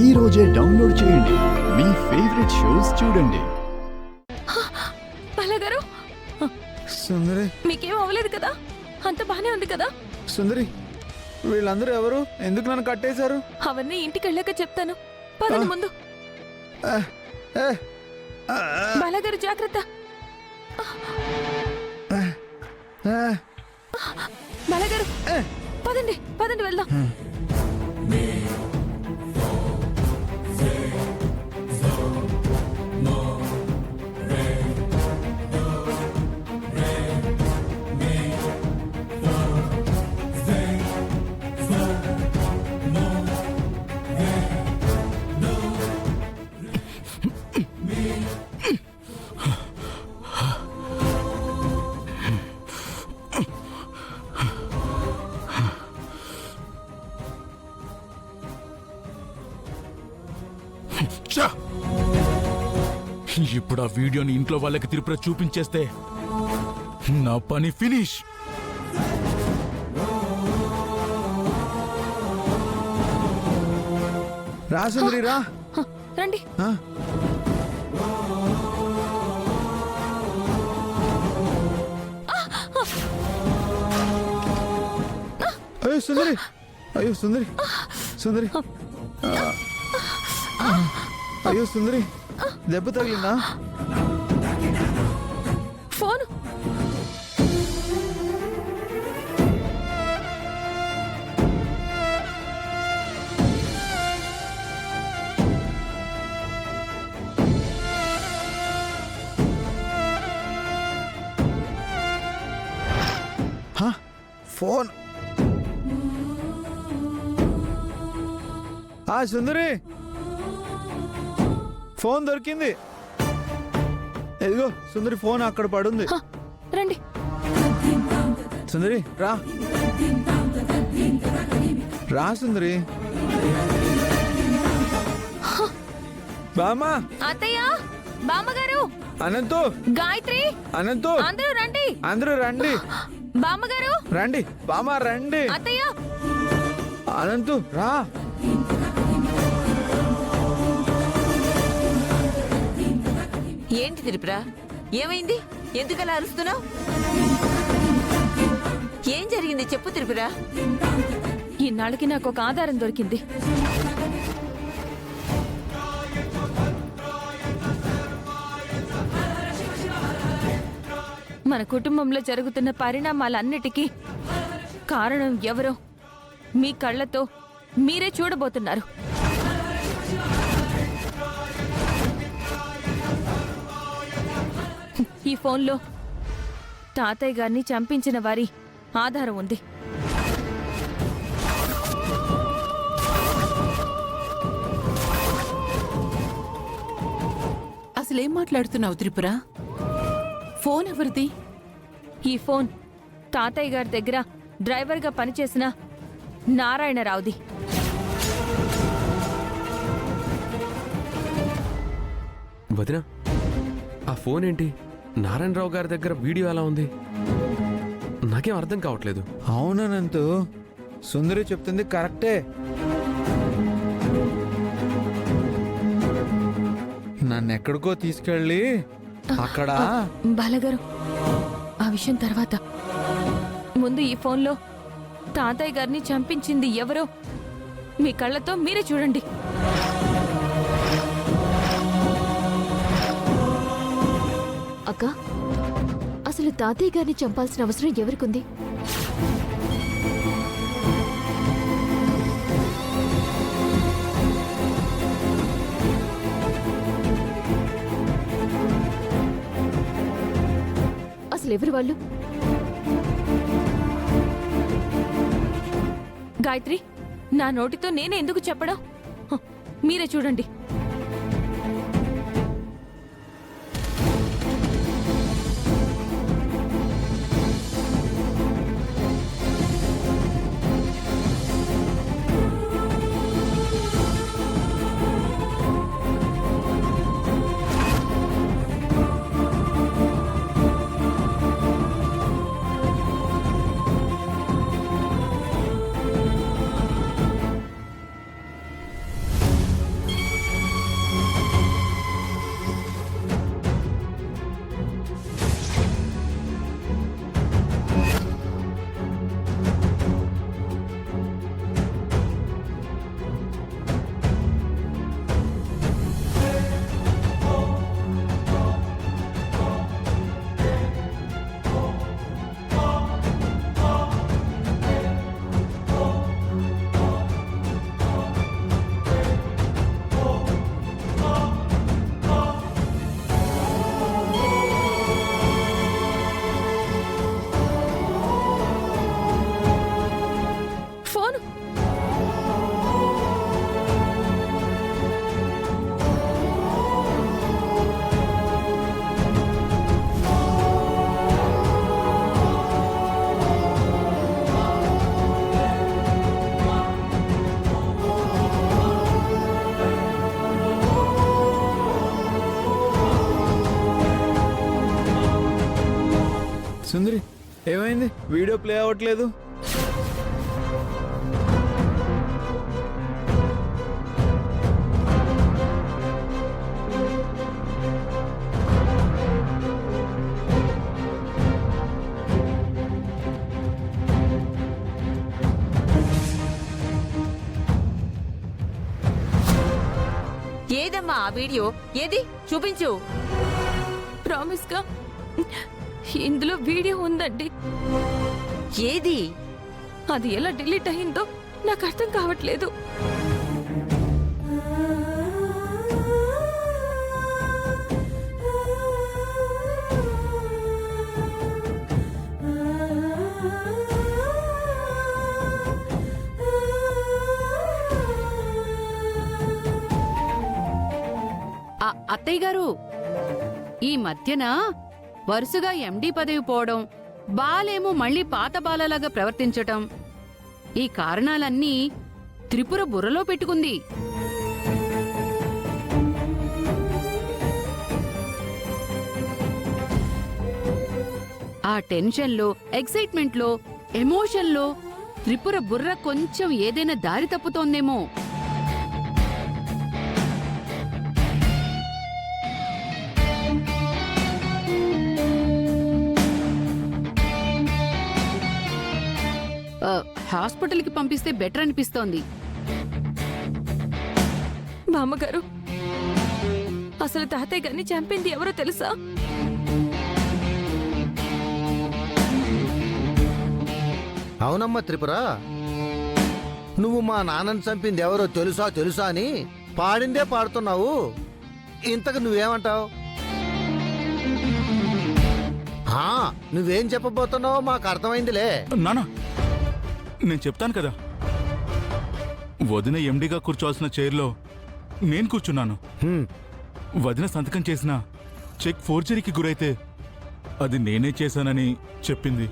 ఈ రోజే డౌన్లోడ్ చేయండి. మీ ఫేవరెట్ షోస్ చూడండి. బాలగారు, సుందరి, మీకేం అవ్వలేదు కదా? అంత బానే ఉంది కదా? సుందరి, వీళ్ళందరూ ఎవరు? ఎందుకు నన్ను కట్టేశారు? అవన్నీ ఇంటికి వెళ్ళాక చెప్తాను. పదండి ముందు. బాలగారు జాగ్రత్త. బాలగారు, పదండి పదండి వెళ్దాం. ఇప్పుడు ఆ వీడియోని ఇంట్లో వాళ్ళకి తిరుపతి చూపించేస్తే నా పని ఫినిష్. రా సుందరి, రా. రండి. అయ్యో సుందరి, అయ్యో సుందరి, సుందరి, అయ్యో సుందరి, దెబ్బ తగిలిందా? ఫోను. ఫోన్. సుందరి, ఫోన్ దొరికింది. ఎదిగో సుందరి, ఫోన్ అక్కడ పడుంది. రండి. సుందరి, రా రా సుందరి. బామ్మా, అత్తయ్య, బామ్మగారు, అనంతు, గాయత్రి, అనంతు, అందరూ రండి. అందరూ రండి. బామ్మగారు, రండి. బామ్మ రండి. అత్తయ్య, అనంతు, రా. ఏంటి తిరుపురా, ఏమైంది? ఎందుకలా అరుస్తున్నావు? ఏం జరిగింది చెప్పు తిరుపురా. ఈనాళ్ళకి నాకు ఒక ఆధారం దొరికింది. మన కుటుంబంలో జరుగుతున్న పరిణామాలన్నిటికీ కారణం ఎవరో మీ కళ్ళతో మీరే చూడబోతున్నారు. ఈ ఫోన్లో తాతయ్య గారిని చంపించిన వారి ఆధారం ఉంది. అసలేం మాట్లాడుతున్నావు త్రిపుర? ఫోన్ ఎవరిది? ఈ ఫోన్ తాతయ్య గారి దగ్గర డ్రైవర్గా పనిచేసిన నారాయణరావుది. వదినా, ఆ ఫోన్ ఏంటి? నారాయణరావు గారి దగ్గర వీడియో ఎలా ఉంది? నాకేం అర్థం కావట్లేదు. అవునంతు, సుందరి చెప్తుంది కరెక్టే. నన్ను ఎక్కడికో తీసుకెళ్ళి అక్కడ బాలగారు, ఆ విషయం తర్వాత. ముందు ఈ ఫోన్లో తాతయ్య గారిని చంపించింది ఎవరో మీ కళ్ళతో మీరే చూడండి. అక్క, అసలు తాతయ్య గారిని చంపాల్సిన అవసరం ఎవరికుంది? అసలు ఎవరు వాళ్ళు? గాయత్రి, నా నోటితో నేనే ఎందుకు చెప్పడం? మీరే చూడండి. ఏమైంది? వీడియో ప్లే అవ్వట్లేదు. ఏదమ్మా ఆ వీడియో? ఏది చూపించు. ప్రామిస్ గా ఇందులో వీడియో ఉందండి. ఏది? అది ఎలా డిలీట్ అయిందో నాకు అర్థం కావట్లేదు. అత్తయ్య గారు, ఈ మధ్యన వరుసగా ఎండీ పదవి పోవడం, బాలేమో మళ్ళీ పాత బాలలాగా ప్రవర్తించటం, ఈ కారణాలన్నీ త్రిపుర బుర్రలో పెట్టుకుంది. ఆ టెన్షన్లో, ఎక్సైట్మెంట్లో, ఎమోషన్లో త్రిపుర బుర్ర కొంచెం ఏదైనా దారి తప్పుతోందేమో. హాస్పిటల్కి పంపిస్తే బెటర్ అనిపిస్తోంది. బామ్మగారు, అసలు తాతయ్య గారిని చంపింది ఎవరో తెలుసా? అవునమ్మా త్రిపుర, నువ్వు మా నాన్నని చంపింది ఎవరో తెలుసా తెలుసా అని పాడిందే పాడుతున్నావు. ఇంతకు నువ్వేమంటావు? నువ్వేం చెప్పబోతున్నావో మాకు అర్థమైందిలే. నానా, నేను చెప్తాను కదా. వదిన ఎండిగా కూర్చోవాల్సిన చైర్లో నేను కూర్చున్నాను. వదిన సంతకం చేసిన చెక్ ఫోర్జరీకి గురైతే అది నేనే చేశానని చెప్పింది.